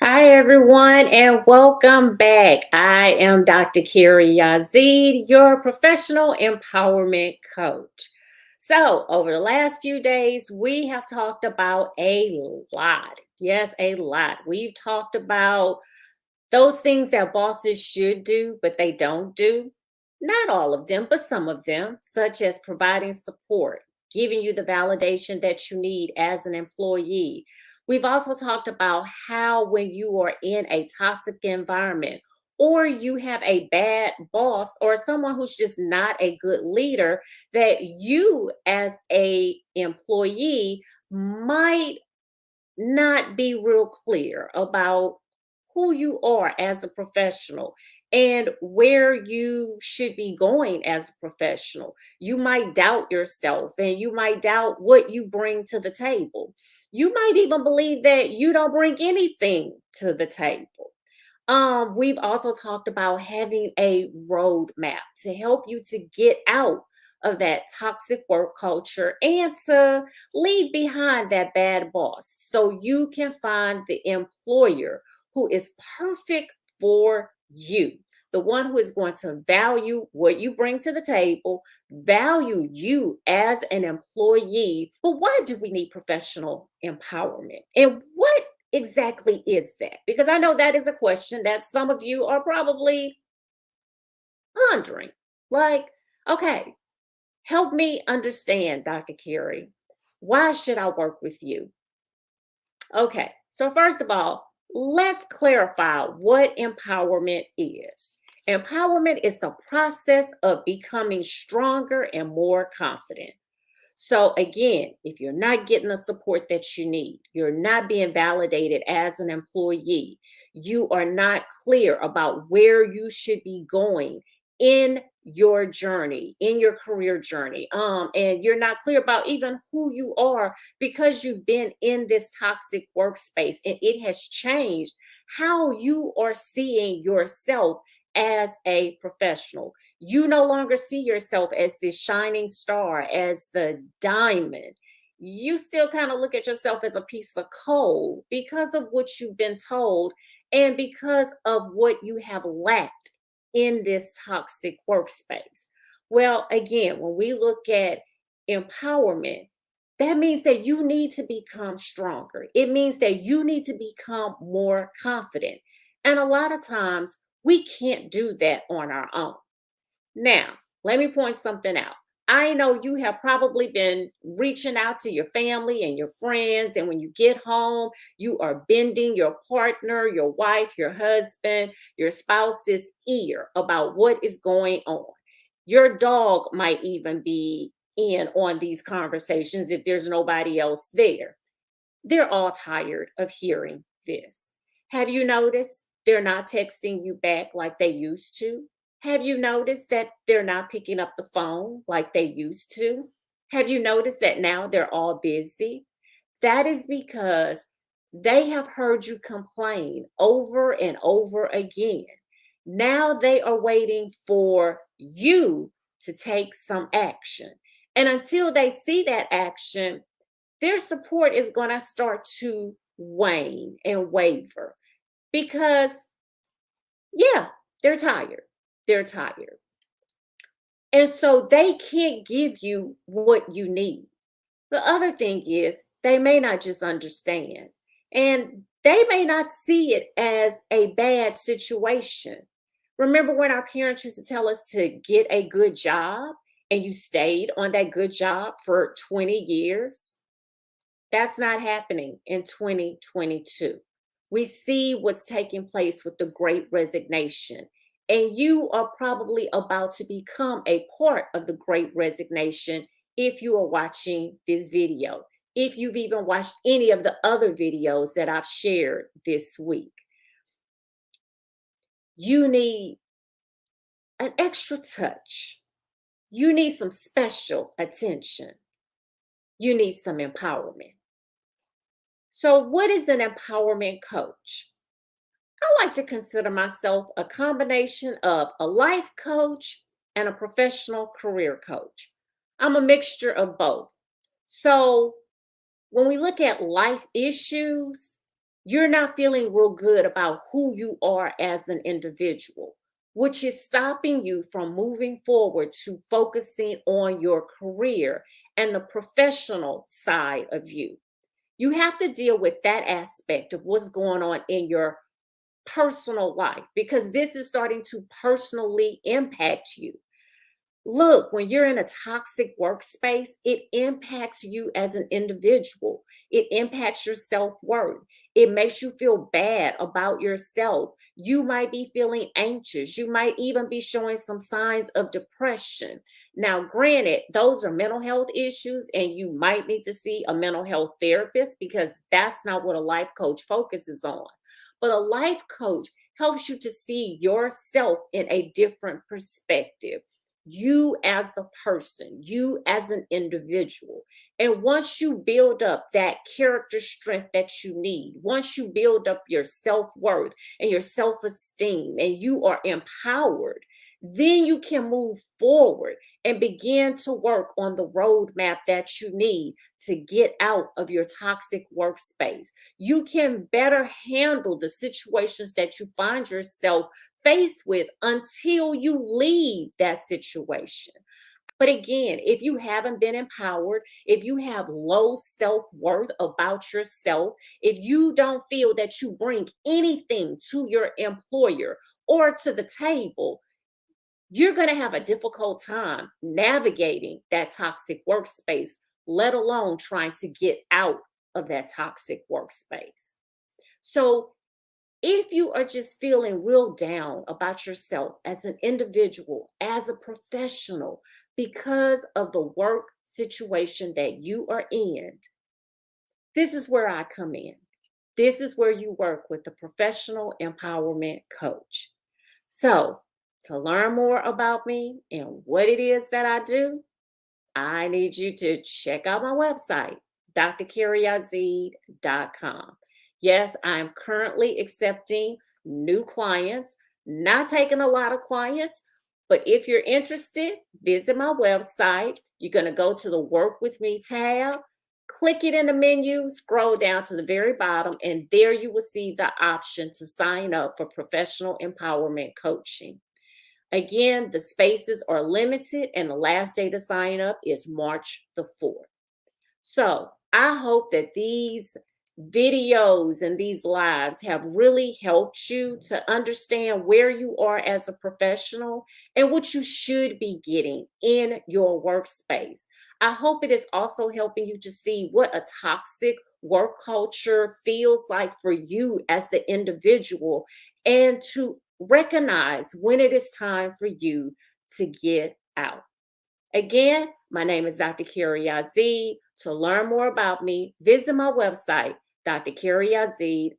Hi, everyone, and welcome back. I am Dr. Carey Yazeed, your professional empowerment coach. So, over the last few days, we have talked about a lot. Yes, a lot. We've talked about those things that bosses should do, but they don't do. Not all of them, but some of them, such as providing support, giving you the validation that you need as an employee. We've also talked about how, when you are in a toxic environment, or you have a bad boss or someone who's just not a good leader, that you as a employee might not be real clear about who you are as a professional and where you should be going as a professional. You might doubt yourself and you might doubt what you bring to the table. You might even believe that you don't bring anything to the table. We've also talked about having a roadmap to help you to get out of that toxic work culture and to leave behind that bad boss so you can find the employer who is perfect for you. The one who is going to value what you bring to the table, value you as an employee. But why do we need professional empowerment? And what exactly is that? Because I know that is a question that some of you are probably pondering. Like, okay, help me understand, Dr. Carey. Why should I work with you? Okay, so first of all, let's clarify what empowerment is. Empowerment is the process of becoming stronger and more confident. So, again, if you're not getting the support that you need, you're not being validated as an employee, you are not clear about where you should be going in your journey, in your career journey, and you're not clear about even who you are because you've been in this toxic workspace and it has changed how you are seeing yourself as a professional. You no longer see yourself as this shining star, as the diamond. You still kind of look at yourself as a piece of coal because of what you've been told and because of what you have lacked in this toxic workspace. Well, again, when we look at empowerment, that means that you need to become stronger. It means that you need to become more confident. And a lot of times, we can't do that on our own. Now, let me point something out. I know you have probably been reaching out to your family and your friends, and when you get home, you are bending your partner, your wife, your husband, your spouse's ear about what is going on. Your dog might even be in on these conversations if there's nobody else there. They're all tired of hearing this. Have you noticed they're not texting you back like they used to? Have you noticed that they're not picking up the phone like they used to? Have you noticed that now they're all busy? That is because they have heard you complain over and over again. Now they are waiting for you to take some action. And until they see that action, their support is going to start to wane and waver because, yeah, they're tired. They're tired. And so they can't give you what you need. The other thing is, they may not just understand, and they may not see it as a bad situation. Remember when our parents used to tell us to get a good job and you stayed on that good job for 20 years? That's not happening in 2022. We see what's taking place with the great resignation. And you are probably about to become a part of the great resignation if you are watching this video, if you've even watched any of the other videos that I've shared this week. You need an extra touch. You need some special attention. You need some empowerment. So, what is an empowerment coach? I like to consider myself a combination of a life coach and a professional career coach. I'm a mixture of both. So, when we look at life issues, You're not feeling real good about who you are as an individual, which is stopping you from moving forward to focusing on your career and the professional side of you. You have to deal with that aspect of what's going on in your personal life because this is starting to personally impact you. Look, when you're in a toxic workspace, it impacts you as an individual. It impacts your self worth. It makes you feel bad about yourself. You might be feeling anxious. You might even be showing some signs of depression. Now, granted, those are mental health issues, and you might need to see a mental health therapist because that's not what a life coach focuses on. But a life coach helps you to see yourself in a different perspective, you as the person, you as an individual. And once you build up that character strength that you need, once you build up your self worth and your self esteem, and you are empowered, then you can move forward and begin to work on the roadmap that you need to get out of your toxic workspace. You can better handle the situations that you find yourself faced with until you leave that situation. But again, if you haven't been empowered, if you have low self worth about yourself, if you don't feel that you bring anything to your employer or to the table, you're going to have a difficult time navigating that toxic workspace, let alone trying to get out of that toxic workspace. So, if you are just feeling real down about yourself as an individual, as a professional, because of the work situation that you are in, this is where I come in. This is where you work with the professional empowerment coach. So, to learn more about me and what it is that I do, I need you to check out my website, drcareyyazeed.com. Yes, I'm currently accepting new clients, not taking a lot of clients, but if you're interested, visit my website. You're going to go to the Work With Me tab, click it in the menu, scroll down to the very bottom, and there you will see the option to sign up for professional empowerment coaching. Again, the spaces are limited and the last day to sign up is March the 4th. So I hope that these videos and these lives have really helped you to understand where you are as a professional and what you should be getting in your workspace. I hope it is also helping you to see what a toxic work culture feels like for you as the individual and to recognize when it is time for you to get out. Again, my name is Dr. Carey Yazeed. To learn more about me, visit my website, drcareyyazeed.com.